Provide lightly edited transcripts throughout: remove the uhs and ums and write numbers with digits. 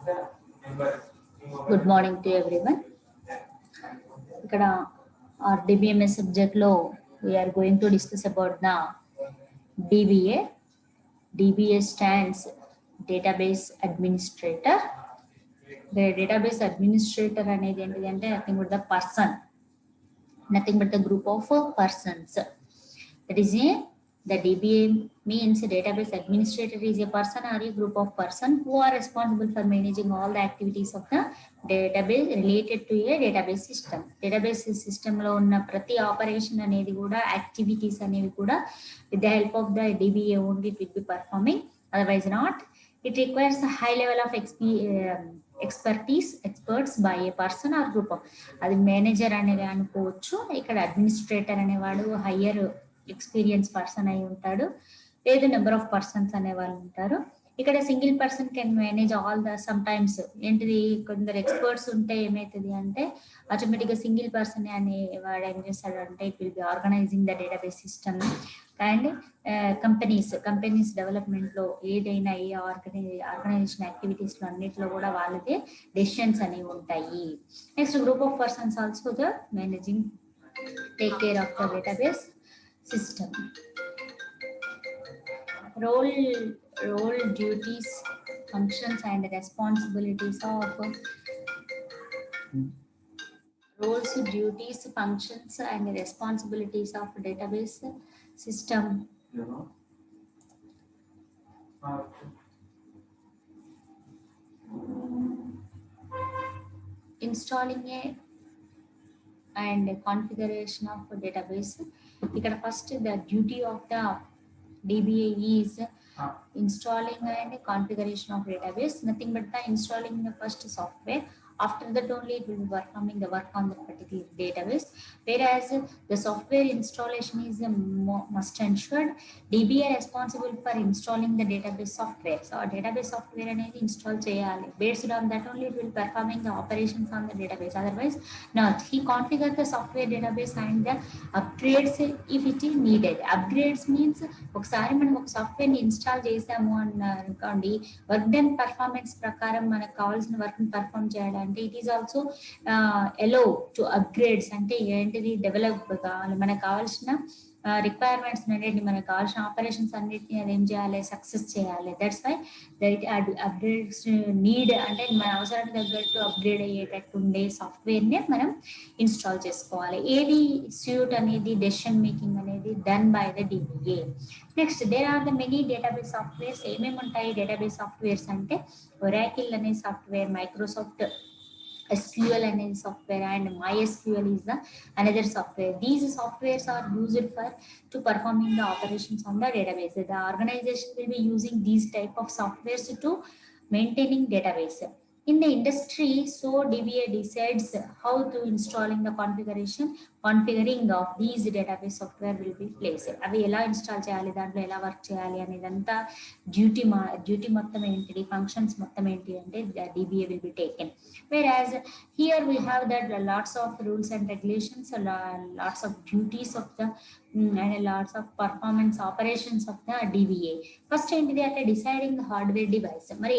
Good morning to everyone. ఇక్కడ our DBMS subject లో we are going to discuss about the DBA. DBA stands Database Administrator. The Database Administrator అనేది ఏంటిదంటే nothing but the person, nothing but the group of persons. That is the DBA means database administrator is a person or a group of person who are responsible for managing all the activities of the database related to a database system. Database system లో ఉన్న ప్రతి operation అనేది కూడా activities అనేవి కూడా with the help of the DBA only it will be performing, otherwise not. It requires a high level of experts by a person or group of, అది manager అనేది అనుకోవచ్చు, ఇక్కడ అడ్మినిస్ట్రేటర్ అనేవాడు హయ్యర్ ఎక్స్పీరియన్స్ పర్సన్ అయి ఉంటాడు, లేదు number of persons అనే వాళ్ళు ఉంటారు. ఇక్కడ single person can manage all the sum times ఏంటిది కొందరు ఎక్స్పర్ట్స్ ఉంటే ఏమవుతుంది అంటే ఆటోమేటిక్గా సింగిల్ పర్సన్ అనేవాడు ఏం చేస్తాడు అంటే it will be organising the database system. And companies డెవలప్మెంట్లో ఏదైనా ఏ ఆర్గనైజేషన్ యాక్టివిటీస్లో అన్నిట్లో కూడా వాళ్ళదే డెసిషన్స్ అనేవి ఉంటాయి. Next group of persons also the managing take care of the database system. Role, duties, functions and responsibilities of roles, duties, functions and responsibilities of database system. Installing and configuration of database. Here first the duty of the DBA is installing and configuration of database, nothing but the installing the first software. After that only it will be performing the work on the particular database, whereas the software installation is must ensured. DBA responsible for installing the database software. So database software అనేది install చేయాలి. Based on that only it will performing the operations on the database. Otherwise not. He configure the software database and the upgrades if it is needed. Upgrades means ఒకసారి మనం ఒక సాఫ్ట్వేర్ని install చేసాము అని అనుకోండి, work done performance ప్రకారం మనకు కావాల్సిన వర్క్ని పర్ఫామ్ చేయడానికి it is also allow to upgrades. అంటే ఏంటిది డెవలప్ కావాలి, మనకు కావాల్సిన రిక్వైర్మెంట్స్ అన్నిటిని, మనకు కావాల్సిన ఆపరేషన్స్ అన్నిటిని అది ఏం చేయాలి, సక్సెస్ చేయాలి. That's why that upgrades need, అంటే మన అవసరానికి తగ్గట్టు అప్గ్రేడ్ అయ్యేటట్టు ఉండే సాఫ్ట్వేర్నే మనం ఇన్స్టాల్ చేసుకోవాలి. ఏది స్యూట్ అనేది డెసిషన్ మేకింగ్ అనేది done by the DBA. Next there are the many database softwares. ఏమేమి ఉంటాయి డేటాబేస్ సాఫ్ట్వేర్స్ అంటే ఒరాకిల్ అనే సాఫ్ట్వేర్, మైక్రోసాఫ్ట్ SQL అనేది software and MySQL is the another software. These softwares are used to performing the operations on the database. The organization will be using these type of softwares to maintaining database. In the industry, so DBA decides how to installing the configuring of these database software will be placed. అవి ఎలా install చేయాలి, దాంట్లో ఎలా work చేయాలి అనేదంతా duty మొత్తం ఏంటి, functions మొత్తం ఏంటి అంటే DBA will be taken. Whereas here we have that lots of rules and regulations, lots of duties of the and lots of performance operations of the DBA. First ఏంటిది అంటే deciding the hardware device. మరి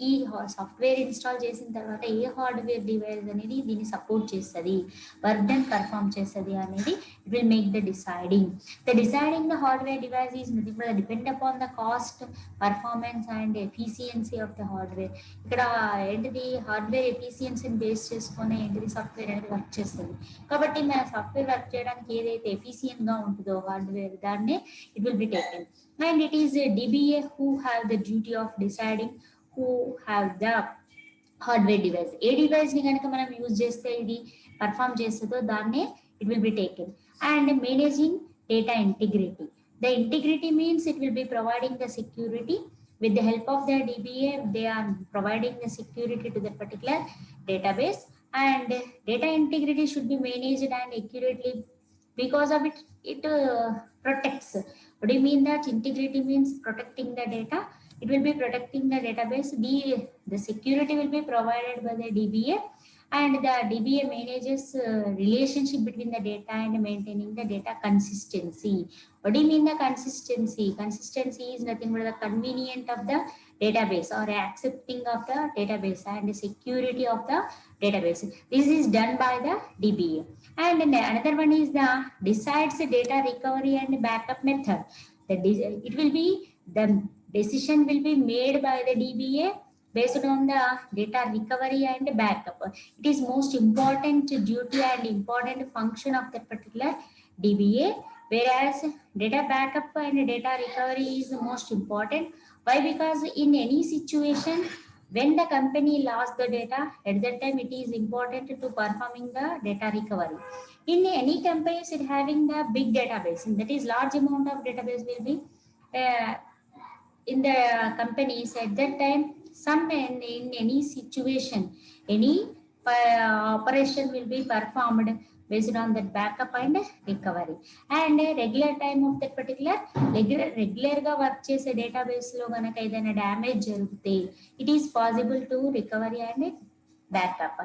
ఈ software install చేసిన తర్వాత ఏ hardware device అనేది దీన్ని support చేస్తుంది, work done perform చేస్తుంది అనేది it will make the deciding. The deciding the hardware device is nothing but depend upon the cost, performance and efficiency of the hardware. ఇక్కడ ఏంటిది hardware ఎఫిషియన్సీని base చేసుకొని ఏంటిది software అనేది వర్క్ చేస్తుంది. కాబట్టి మన సాఫ్ట్వేర్ వర్క్ చేయడానికి ఏదైతే ఎఫిషియెంట్గా ఉంటుందో హార్డ్వేర్, దాన్ని it will be taken. And it is a DBA who have the duty of deciding who have the hardware device. A device ని కనుక మనం యూజ్ చేస్తే ఇది పర్ఫామ్ చేస్తుందో దాన్నే it will be taken. And managing data integrity. The integrity means it will be providing the security. With the help of the DBA, they are providing the security to the particular database, and data integrity should be managed and accurately. Because of it protects. What do you mean that integrity means protecting the data? It will be protecting the database. The security will be provided by the DBA, and the DBA manages relationship between the data and maintaining the data consistency. What do you mean the consistency? Consistency is nothing but the convenience of the database or accepting of the database and security of the database. This is done by the DBA. And another one is the decides data recovery and backup method. It will be the decision will be made by the DBA based on the data recovery and backup. It is most important duty and important function of that particular DBA, whereas data backup and data recovery is the most important. Why? Because in any situation when the company lost the data, at that time it is important to performing the data recovery. In any companies it having the big database, and that is large amount of database will be uh, in the companies. At that time, some in any situation, any operation will be performed based on that backup and recovery. And regular time of that particular regular గా work చేసే database లో కనుక ఏదైనా damage జరిగితే it is possible to recovery and backup.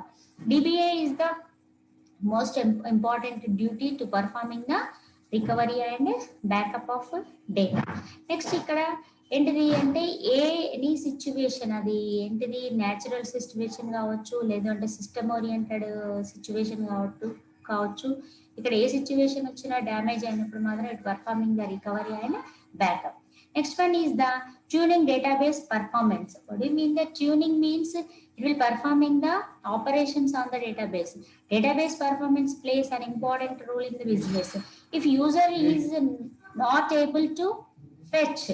DBA is the most important duty to performing the recovery and backup of data. Next ఇక్కడ ఏంటిది అంటే any situation, అది ఏంటిది న్యాచురల్ సిచ్యువేషన్ కావచ్చు, లేదంటే సిస్టమ్ ఓరియంటెడ్ సిచ్యువేషన్ కావచ్చు. ఇక్కడ ఏ సిచ్యువేషన్ వచ్చినా డ్యామేజ్ అయినప్పుడు మాత్రం it performing the recovery and backup. Next one is the tuning database performance. What do you mean that tuning means? It will performing the operations on the database. Database performance plays an important role in the business. If user is not able to fetch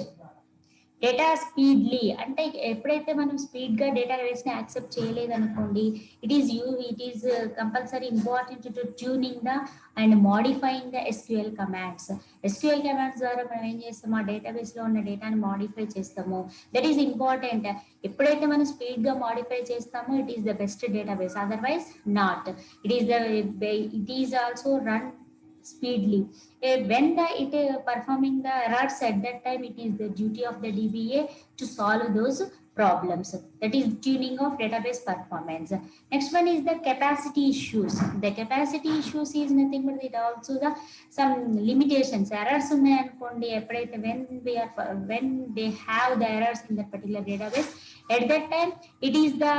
data speedly, అంటే ఎప్పుడైతే మనం స్పీడ్గా డేటాబేస్ని accept చేయలేదనుకోండి, it is compulsory important to tuning the and modifying the SQL commands. SQL commands ద్వారా మనం ఏం చేస్తాము, ఆ డేటాబేస్లో ఉన్న డేటాని మోడిఫై చేస్తాము. That is important. ఎప్పుడైతే మనం స్పీడ్గా మోడిఫై చేస్తామో it is the best database, otherwise not. It is also run speedily. When it performing the errors, at that time it is the duty of the DBA to solve those problems. That is tuning of database performance. Next one is the capacity issues. The capacity issues is nothing but it also the some limitations, errors ఉన్నాయి అనుకోండి. ఎప్పుడైతే when they have the errors in that particular database, at that time it is the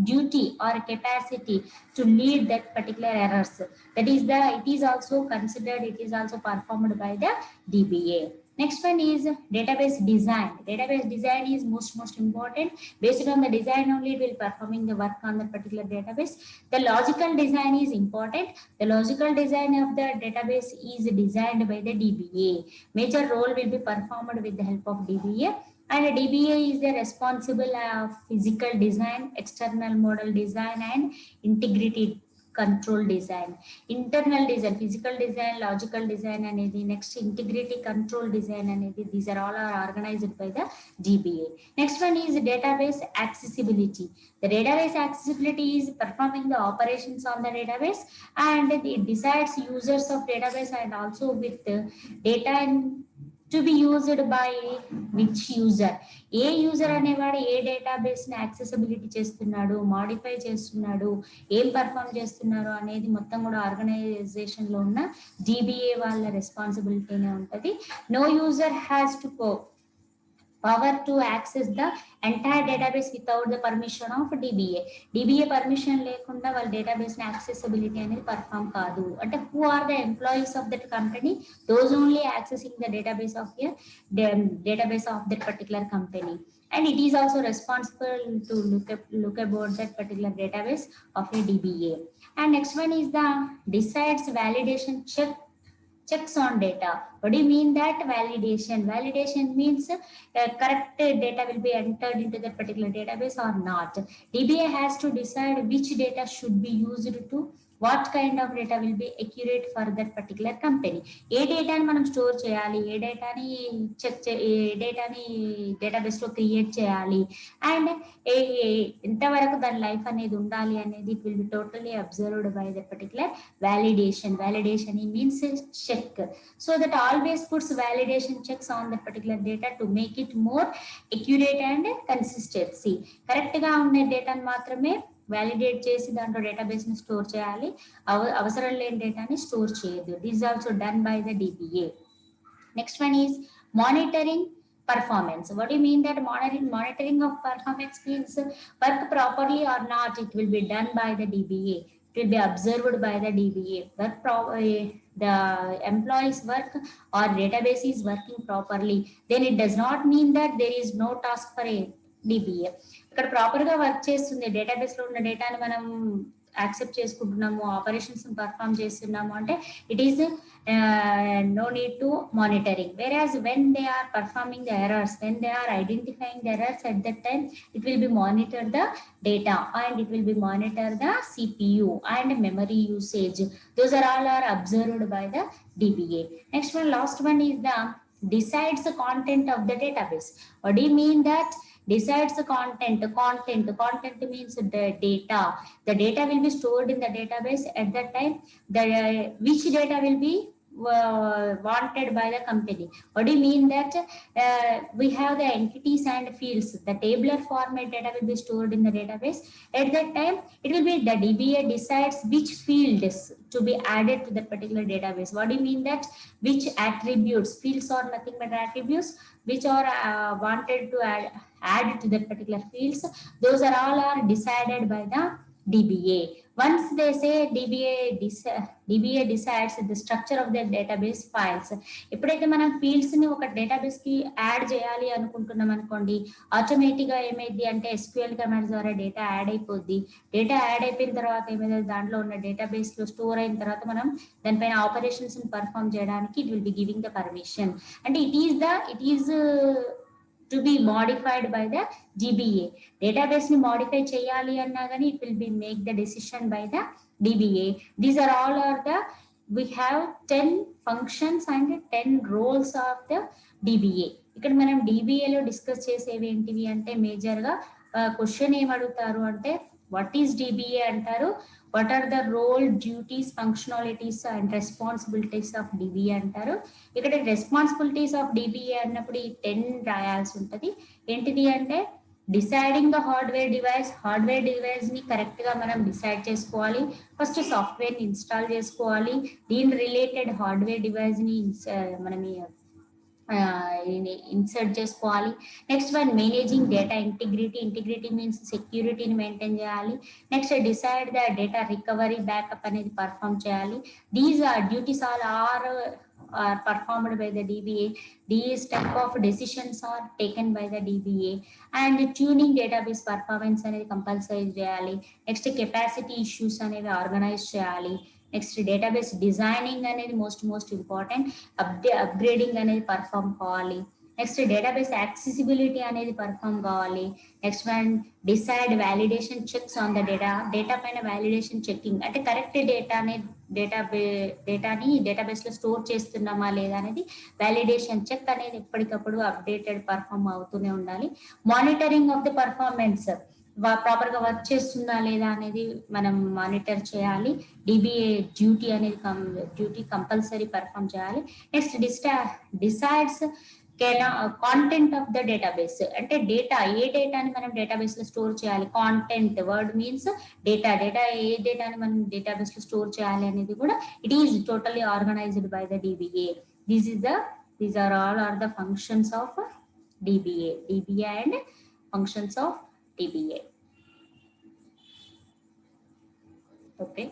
duty or capacity to lead that particular errors. That is it is also considered, it is also performed by the DBA. Next one is database design. Database design is most important. Based on the design only it will performing the work on the particular database. The logical design is important. The logical design of the database is designed by the DBA. Major role will be performed with the help of DBA. And DBA is the responsible of physical design, external model design, and integrity control design. Internal design, physical design, logical design, and next integrity control design, and these are all organized by the DBA. Next one is database accessibility. The database accessibility is performing the operations on the database, and it decides users of database and also with data and to be used by which user. A user అనేవాడు ఏ డేటాబేస్ని accessibility చేస్తున్నాడు, modify చేస్తున్నాడు, ఏం perform చేస్తున్నారు అనేది మొత్తం కూడా ఆర్గనైజేషన్లో ఉన్న DBA వాళ్ళ రెస్పాన్సిబిలిటీనే ఉంటుంది. No user has to power to access the entire database without the permission of DBA. DBA permission లేకుండా వాళ్ళ database accessibility అనేది perform కాదు. అంటే who are the employees of that company? Those only accessing the database of that particular company. And it is also responsible to look about that particular database of a DBA. And next one is the decides validation checks on data. What do you mean that validation? Validation means correct data will be entered into that particular database or not. DBA has to decide which data should be used to what kind of data will be accurate for that particular company. ఏ డేటాని మనం store చేయాలి, ఏ డేటాని ఏ డేటాని డేటాబేస్లో create చేయాలి, and ఎంతవరకు దాని life అనేది ఉండాలి అనేది it will B totally observed by that particular validation. Validation means check. So that always puts validation checks on that particular data to make it more accurate and consistency. Correct గా ఉన్న డేటాని మాత్రమే validate చేసి దాంట్లో డేటాబేస్ని store చేయాలి, అవసరం లేని డేటాని స్టోర్ చేయదు. This also done by the DBA. Next one is monitoring performance. What do you mean that monitoring of performance means work properly or not? It will be done by the DBA. It will be observed by the DBA. The employee's work or database is working properly. Then it does not mean that there is no task for a DBA. ఇక్కడ ప్రాపర్గా work చేస్తుంది, డేటాబేస్లో ఉన్న డేటాని మనం accept చేసుకుంటున్నాము, operations perform చేస్తున్నాము అంటే it is no need to monitoring. Whereas when they are performing the errors, when they are identifying the errors, at that time it will be monitor the data and it will be monitor the CPU and memory usage. Those are all are observed by the DBA. Next one, last one is the decides the content of the database. What do you mean that decides the content? Content means the data. The data will be stored in the database. At that time, the which data will be wanted by the company. What do you mean that we have the entities and fields? The tabular format data will be stored in the database. At that time, it will be the DBA decides which fields to be added to that particular database. What do you mean that which attributes? Fields are nothing but attributes which are wanted to add to that particular fields. Those are all are decided by the DBA. Once they say DBA decides the structure of the database files. ఎప్పుడైతే మనం fields ని ఒక database కి add చేయాలి అనుకుంటున్నాం అనుకోండి, automatic గా ఏమైంది అంటే SQL కమాండ్స్ ద్వారా డేటా యాడ్ అయిపోద్ది. డేటా యాడ్ అయిపోయిన తర్వాత ఏమైంది, దాంట్లో ఉన్న డేటాబేస్ లో స్టోర్ అయిన తర్వాత మనం దానిపైన ఆపరేషన్స్ ని పర్ఫామ్ చేయడానికి it will be giving the permission. అంటే it is to be modified by the DBA. Database ni modify cheyali anna gani it will be make the decision by the DBA. These are all are the we have 10 functions and 10 roles of the DBA. ఇక్కడ మనం DBA లో discuss చేసేవి ఏంటివి అంటే major గా question ఏం అడుగుతారు అంటే what is DBA అంటారు, what are the role, duties, functionalities and responsibilities of DBA అంటారు. ఇక్కడ రెస్పాన్సిబిలిటీస్ ఆఫ్ DBA అన్నప్పుడు ఈ 10 రాయాల్సి ఉంటుంది. ఏంటిది అంటే డిసైడింగ్ ద హార్డ్వేర్ డివైస్ ని కరెక్ట్ గా మనం డిసైడ్ చేసుకోవాలి. ఫస్ట్ సాఫ్ట్వేర్ ని ఇన్స్టాల్ చేసుకోవాలి, దీని రిలేటెడ్ హార్డ్వేర్ డివైస్ ని మనం ఇన్సర్ట్ చేసుకోవాలి. Next one managing data integrity means సెక్యూరిటీని మెయింటైన్ చేయాలి. Next decide the data recovery backup అనేది పర్ఫామ్ చేయాలి. These are duties all are performed by the DBA. These type of decisions are taken by the DBA. And tuning database performance అనేది compulsory చేయాలి. Next capacity issues అనేవి organise చేయాలి. Next database designing అనేది most important, upgrading అనేది perform కావాలి. Next database accessibility అనేది perform కావాలి. Next one decide validation checks on the data పైన వ్యాలిడేషన్ చెకింగ్ అంటే కరెక్ట్ డేటాని డేటాబేస్ లో స్టోర్ చేస్తున్నామా లేదా అనేది వ్యాలిడేషన్ చెక్ అనేది ఎప్పటికప్పుడు అప్డేటెడ్ పర్ఫామ్ అవుతూనే ఉండాలి. Monitoring of the performance, proper గా వర్క్ చేస్తుందా లేదా అనేది మనం మానిటర్ చేయాలి. DBA డ్యూటీ కంపల్సరీ పర్ఫామ్ చేయాలి. Next decides content of the database అంటే ఏ డేటాని మనం డేటాబేస్ లో స్టోర్ చేయాలి. కాంటెంట్ వర్డ్ మీన్స్ డేటా ఏ డేటాని మనం డేటాబేస్ లో స్టోర్ చేయాలి అనేది కూడా it is totally organised by the DBA. These are all are the functions of DBA and functions of DBA. Okay.